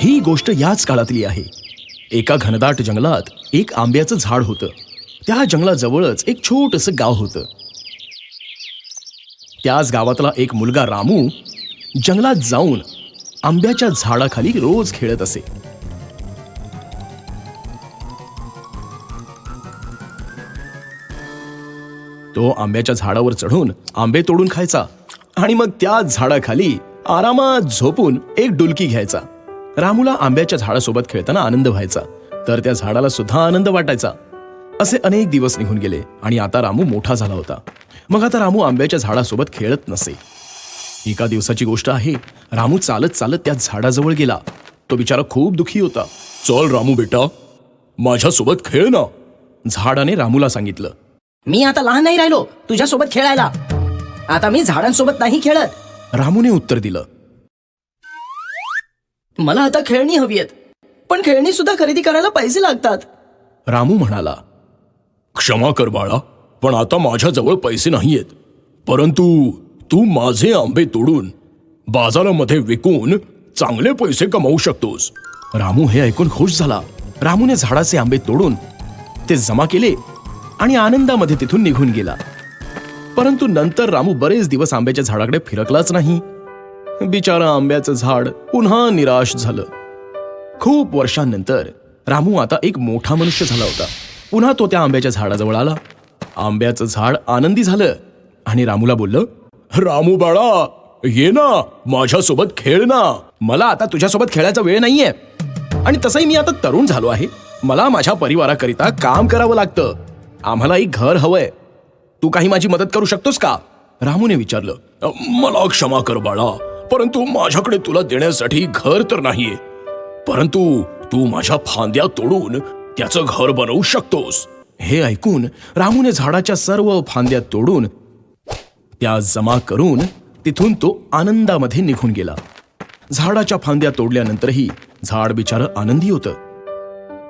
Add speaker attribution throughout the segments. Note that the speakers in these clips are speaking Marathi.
Speaker 1: ही गोष्ट याच काळातली आहे. एका घनदाट जंगलात एक आंब्याचं झाड होतं. त्या जंगलाजवळच एक छोटंसं गाव होतं. त्याच गावातला एक मुलगा रामू जंगलात जाऊन आंब्याच्या झाडाखाली रोज खेळत असे. तो आंब्याच्या झाडावर चढून आंबे तोडून खायचा आणि मग त्याच झाडाखाली आरामात झोपून एक डुलकी घ्यायचा. रामूला आंब्याच्या झाडासोबत खेळताना आनंद व्हायचा, तर त्या झाडाला सुद्धा आनंद वाटायचा. असे अनेक दिवस निघून गेले आणि आता रामू मोठा झाला होता. मग आता रामू आंब्याच्या झाडासोबत खेळत नसे. एका दिवसाची गोष्ट आहे. रामू चालत चालत त्या झाडाजवळ गेला. तो बिचारा खूप दुखी होता.
Speaker 2: चल रामू बेटा, माझ्यासोबत खेळ ना.
Speaker 1: झाडाने रामूला सांगितलं,
Speaker 3: मी आता लहान नाही राहिलो तुझ्यासोबत खेळायला. आता मी झाडांसोबत नाही खेळत.
Speaker 1: रामूने उत्तर दिलं,
Speaker 3: मला आता खेळणी हवी आहेत, पण खेळणी सुद्धा खरेदी करायला पैसे लागतात.
Speaker 1: रामू म्हणाला,
Speaker 2: क्षमा कर बाळा, पण आता माझ्याजवळ पैसे नाहीयेत. परंतु तू माझे आंबे तोडून बाजारामध्ये विकून चांगले पैसे कमावू शकतोस.
Speaker 1: रामू हे ऐकून खुश झाला. रामूने झाडाचे आंबे तोडून ते जमा केले आणि आनंदामध्ये तिथून निघून गेला. परंतु नंतर रामू बरेच दिवस आंब्याच्या झाडाकडे फिरकलाच नाही. बिचारा आंब्याचं झाड पुन्हा निराश झालं. खूप वर्षांनंतर रामू आता एक मोठा मनुष्य झाला होता. पुन्हा तो त्या आंब्याच्या झाडाजवळ आला. आंब्याचं झाड आनंदी झालं आणि रामूला बोललं,
Speaker 2: रामू बाळा, ये ना, माझ्यासोबत खेळ ना.
Speaker 1: मला आता तुझ्यासोबत खेळायचा वेळ नाहीये आणि तसंही मी आता तरुण झालो आहे. मला माझ्या परिवाराकरिता काम करावं लागतं. आम्हाला एक घर हवंय. तू काही माझी मदत करू शकतोस का? रामूने विचारलं.
Speaker 2: मला क्षमा कर बाळा, परंतु माझ्याकडे तुला देण्यासाठी घर तर नाहीये. परंतु तू माझ्या फांद्या तोडून त्याचं घर बनवू शकतोस.
Speaker 1: हे ऐकून रामूने झाडाच्या सर्व फांद्या तोडून त्या जमा करून तिथून तो आनंदामध्ये निघून गेला. झाडाच्या फांद्या तोडल्यानंतरही झाड बिचारं आनंदी होतं.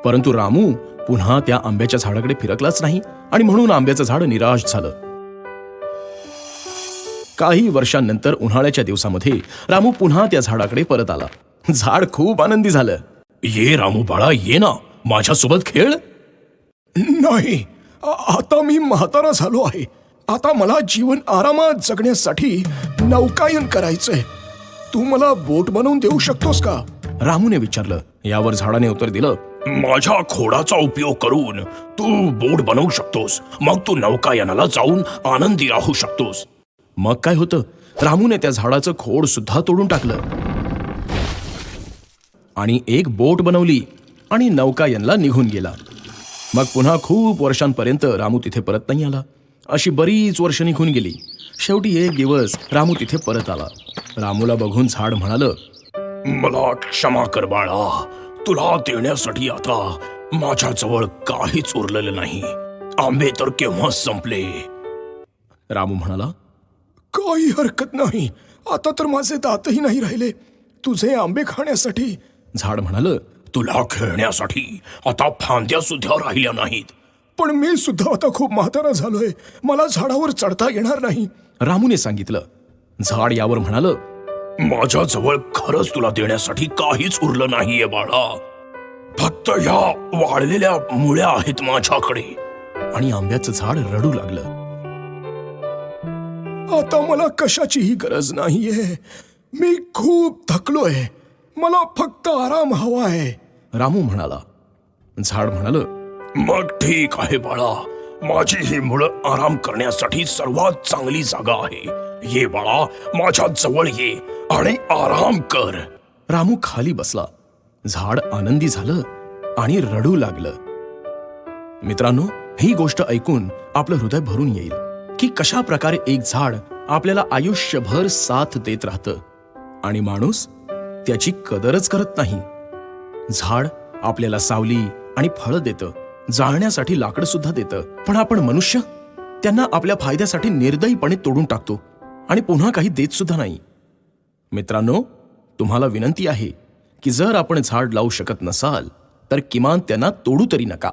Speaker 1: परंतु रामू पुन्हा त्या आंब्याच्या झाडाकडे फिरकलाच नाही आणि म्हणून आंब्याचं झाड निराश झालं. काही वर्षांनंतर उन्हाळ्याच्या दिवसामध्ये रामू पुन्हा त्या झाडाकडे परत आला. झाड खूप आनंदी झालं.
Speaker 2: ये रामू बाळा, ये ना, माझ्यासोबत खेळ.
Speaker 4: नाही, आता मी म्हातारा झालो आहे. आता मला जीवन आरामात जगण्यासाठी नौकायन करायचंय. तू मला बोट बनवून देऊ शकतोस का?
Speaker 1: रामूने विचारलं. यावर झाडाने उत्तर दिलं,
Speaker 2: माझ्या खोडाचा उपयोग करून तू बोट बनवू शकतोस. मग तू नौकायानाला जाऊन आनंदी राहू शकतोस.
Speaker 1: मग काय होतं, रामूने त्या झाडाचं खोड सुद्धा तोडून टाकलं आणि एक बोट बनवली आणि नौकायनला निघून गेला. मग पुन्हा खूप वर्षांपर्यंत रामू तिथे परत नाही आला. अशी बरीच वर्ष निघून गेली. शेवटी एक दिवस रामू तिथे परत आला. रामूला बघून झाड म्हणालं,
Speaker 2: मला क्षमा कर बाळा, तुला देण्यासाठी आता माझ्याजवळ काहीच उरलेलं नाही. आंबे तर केव्हाच संपले.
Speaker 1: रामू म्हणाला,
Speaker 4: काही हरकत नाही. आता तर माझे दातही नाही राहिले तुझे आंबे खाण्यासाठी.
Speaker 1: झाड म्हणालं,
Speaker 2: तुला खेळण्यासाठी आता फांद्या सुद्धा राहिल्या नाहीत.
Speaker 4: पण मी सुद्धा आता खूप म्हातारा झालोय. मला झाडावर चढता येणार नाही.
Speaker 1: रामूने सांगितलं. झाड यावर म्हणालं,
Speaker 2: माझ्याजवळ खरंच तुला देण्यासाठी काहीच उरलं नाहीये बाळा. फक्त ह्या वाळलेल्या मुळ्या आहेत माझ्याकडे.
Speaker 1: आणि आंब्याचं झाड रडू लागलं.
Speaker 4: आता मला कशाचीही गरज नाहीये. मी खूप थकलोय. मला फक्त आराम हवा आहे.
Speaker 1: रामू म्हणाला. झाड म्हणालं,
Speaker 2: मग ठीक आहे बाळा, माझी ही मुळं आराम करण्यासाठी सर्वात चांगली जागा आहे. ये बाळा, माझ्या जवळ ये आणि आराम कर.
Speaker 1: रामू खाली बसला. झाड आनंदी झालं आणि रडू लागलं. मित्रांनो, ही गोष्ट ऐकून आपलं हृदय भरून येईल की कशा प्रकारे एक झाड आपल्याला आयुष्यभर साथ देत राहतं आणि माणूस त्याची कदरच करत नाही. झाड आपल्याला सावली आणि फळं देतं, जाळण्यासाठी लाकड सुद्धा देतं. पण आपण मनुष्य त्यांना आपल्या फायद्यासाठी निर्दयीपणे तोडून टाकतो आणि पुन्हा काही देत सुद्धा नाही. मित्रांनो, तुम्हाला विनंती आहे की जर आपण झाड लावू शकत नसाल तर किमान त्यांना तोडू तरी नका.